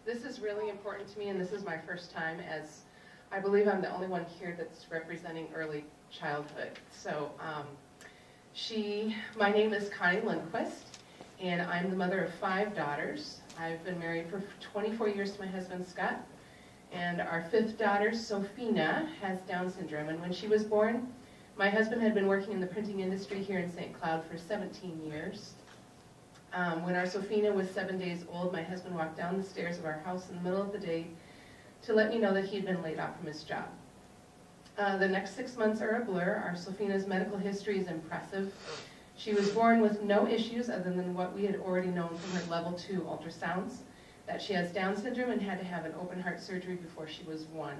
This is really important to me, and this is my first time, as I believe I'm the only one here that's representing early childhood. So my name is Connie Lundquist, and I'm the mother of 5 daughters. I've been married for 24 years to my husband, Scott, and our 5th daughter, Sophina, has Down syndrome. And when she was born, my husband had been working in the printing industry here in St. Cloud for 17 years. When our Sophina was 7 days old, my husband walked down the stairs of our house in the middle of the day to let me know that he had been laid off from his job. The next 6 months are a blur. Our Sophina's medical history is impressive. She was born with no issues other than what we had already known from her level 2 ultrasounds, that she has Down syndrome and had to have an open heart surgery before she was 1.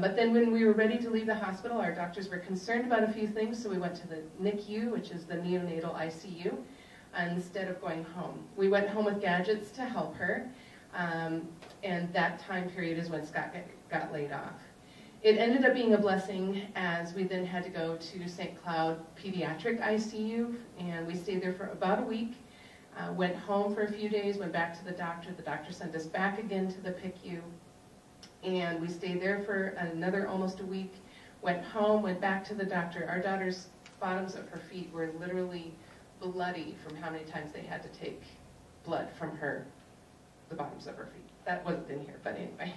But then when we were ready to leave the hospital, our doctors were concerned about a few things, so we went to the NICU, which is the neonatal ICU, instead of going home. We went home with gadgets to help her, and that time period is when Scott got laid off. It ended up being a blessing, as we then had to go to St. Cloud Pediatric ICU, and we stayed there for about a week, went home for a few days, went back to the doctor sent us back again to the PICU, and we stayed there for another almost a week, went home, went back to the doctor. Our daughter's bottoms of her feet were literally bloody from how many times they had to take blood from the bottoms of her feet. That wasn't in here, but anyway.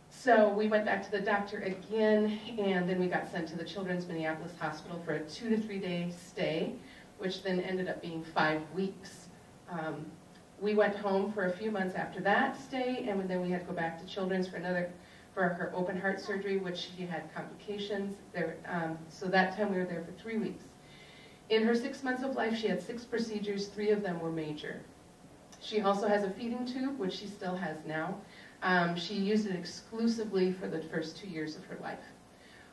So we went back to the doctor again, and then we got sent to the Children's Minneapolis Hospital for a 2 to 3 day stay, which then ended up being 5 weeks. We went home for a few months after that stay, and then we had to go back to Children's for her open heart surgery, which she had complications. So that time we were there for 3 weeks. In her 6 months of life, she had 6 procedures. 3 of them were major. She also has a feeding tube, which she still has now. She used it exclusively for the first 2 years of her life.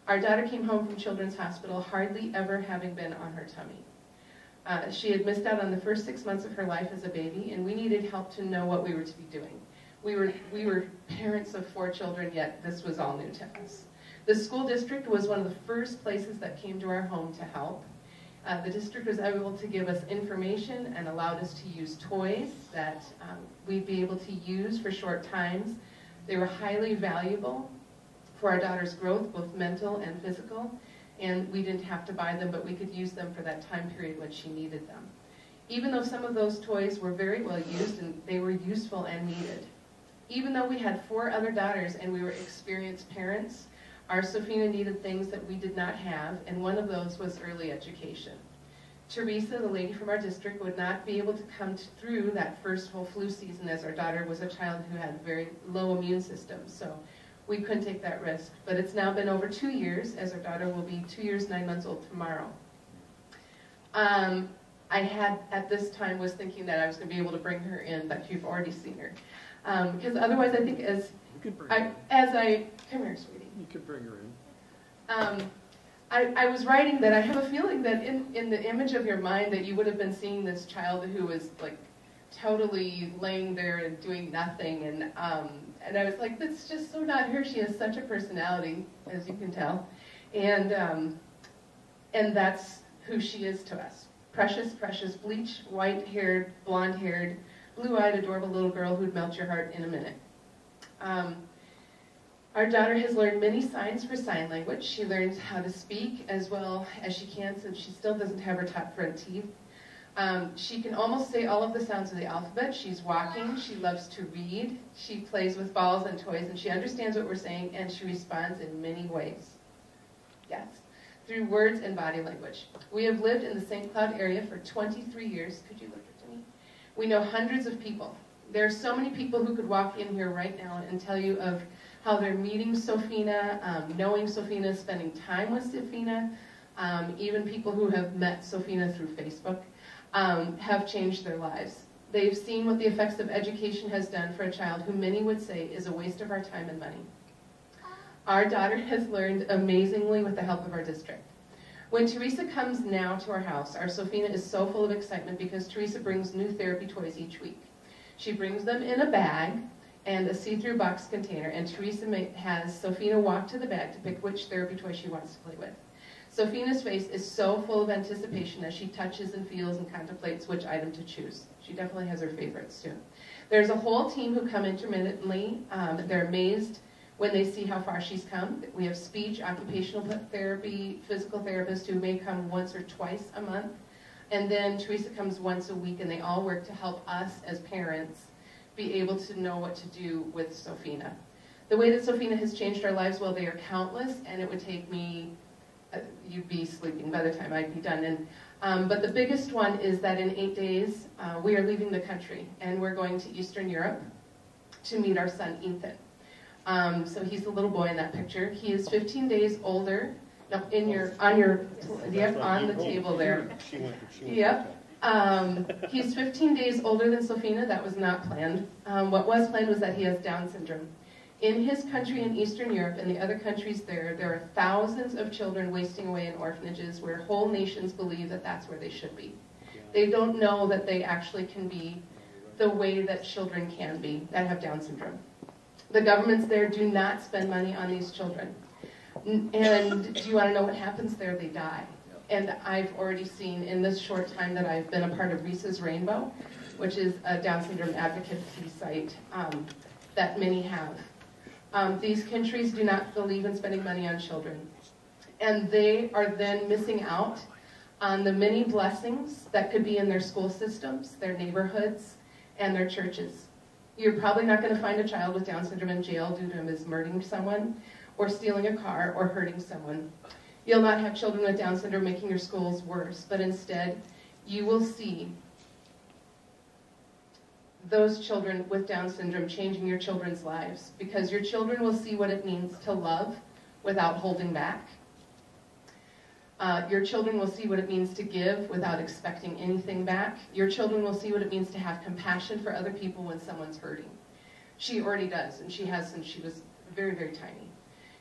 Our daughter came home from Children's Hospital hardly ever having been on her tummy. She had missed out on the first 6 months of her life as a baby, and we needed help to know what we were to be doing. We were parents of 4 children, yet this was all new to us. The school district was one of the first places that came to our home to help. The district was able to give us information and allowed us to use toys that we'd be able to use for short times. They were highly valuable for our daughter's growth, both mental and physical, and we didn't have to buy them, but we could use them for that time period when she needed them. Even though some of those toys were very well used and they were useful and needed. Even though we had 4 other daughters and we were experienced parents, our Sophina needed things that we did not have, and one of those was early education. Teresa, the lady from our district, would not be able to come through that first whole flu season, as our daughter was a child who had very low immune system, so we couldn't take that risk. But it's now been over 2 years, as our daughter will be 2 years, 9 months old tomorrow. I had, at this time, was thinking that I was going to be able to bring her in, but you've already seen her. Because otherwise, I think come here, sweetie. You could bring her in. I was writing that I have a feeling that in the image of your mind that you would have been seeing this child who was like totally laying there and doing nothing, and I was like, that's just so not her. She has such a personality, as you can tell, and that's who she is to us. Precious, precious, bleach, white-haired, blonde-haired, blue-eyed, adorable little girl who'd melt your heart in a minute. Our daughter has learned many signs for sign language. She learns how to speak as well as she can, since she still doesn't have her top front teeth. She can almost say all of the sounds of the alphabet. She's walking. She loves to read. She plays with balls and toys, and she understands what we're saying, and she responds in many ways. Yes, through words and body language. We have lived in the St. Cloud area for 23 years. Could you look at me? We know hundreds of people. There are so many people who could walk in here right now and tell you of how they're meeting Sophina, knowing Sophina, spending time with Sophina. Even people who have met Sophina through Facebook have changed their lives. They've seen what the effects of education has done for a child who many would say is a waste of our time and money. Our daughter has learned amazingly with the help of our district. When Teresa comes now to our house, our Sophina is so full of excitement because Teresa brings new therapy toys each week. She brings them in a bag and a see-through box container, and Teresa has Sophina walk to the bag to pick which therapy toy she wants to play with. Sofina's face is so full of anticipation as she touches and feels and contemplates which item to choose. She definitely has her favorites too. There's a whole team who come intermittently. They're amazed when they see how far she's come. We have speech, occupational therapy, physical therapists who may come once or twice a month. And then Teresa comes once a week, and they all work to help us as parents be able to know what to do with Sofina. The way that Sofina has changed our lives, well, they are countless, and it would take me, you'd be sleeping by the time I'd be done. But the biggest one is that in 8 days, we are leaving the country, and we're going to Eastern Europe to meet our son, Ethan. So he's the little boy in that picture. He is 15 days older. No, on the table there. Yep. He's 15 days older than Sofina. That was not planned. What was planned was that he has Down syndrome. In his country in Eastern Europe and the other countries there are thousands of children wasting away in orphanages where whole nations believe that that's where they should be. They don't know that they actually can be the way that children can be that have Down syndrome. The governments there do not spend money on these children. And do you want to know what happens there? They die. And I've already seen in this short time that I've been a part of Risa's Rainbow, which is a Down syndrome advocacy site that many have. These countries do not believe in spending money on children. And they are then missing out on the many blessings that could be in their school systems, their neighborhoods, and their churches. You're probably not going to find a child with Down syndrome in jail due to him as murdering someone, or stealing a car, or hurting someone. You'll not have children with Down syndrome making your schools worse, but instead, you will see those children with Down syndrome changing your children's lives, because your children will see what it means to love without holding back. Your children will see what it means to give without expecting anything back. Your children will see what it means to have compassion for other people when someone's hurting. She already does, and she has since she was very, very tiny.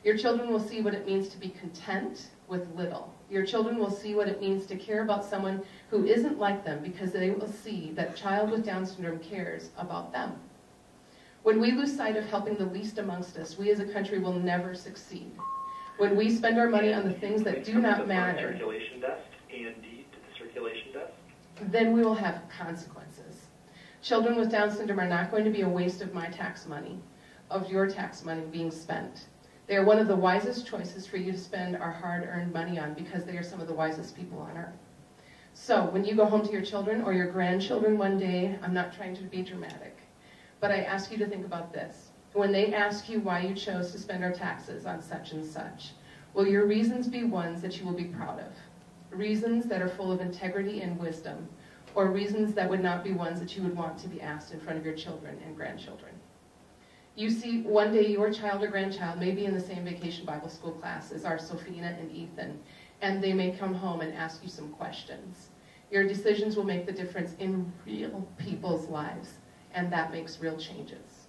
Your children will see what it means to be content with little. Your children will see what it means to care about someone who isn't like them, because they will see that a child with Down syndrome cares about them. When we lose sight of helping the least amongst us, we as a country will never succeed. When we spend our money on the things that do not matter, circulation desk, A&D to the circulation desk, then we will have consequences. Children with Down syndrome are not going to be a waste of my tax money, of your tax money being spent. They are one of the wisest choices for you to spend our hard-earned money on, because they are some of the wisest people on earth. So when you go home to your children or your grandchildren one day, I'm not trying to be dramatic, but I ask you to think about this. When they ask you why you chose to spend our taxes on such and such, will your reasons be ones that you will be proud of? Reasons that are full of integrity and wisdom, or reasons that would not be ones that you would want to be asked in front of your children and grandchildren? You see, one day your child or grandchild may be in the same vacation Bible school class as our Sofina and Ethan, and they may come home and ask you some questions. Your decisions will make the difference in real people's lives, and that makes real changes.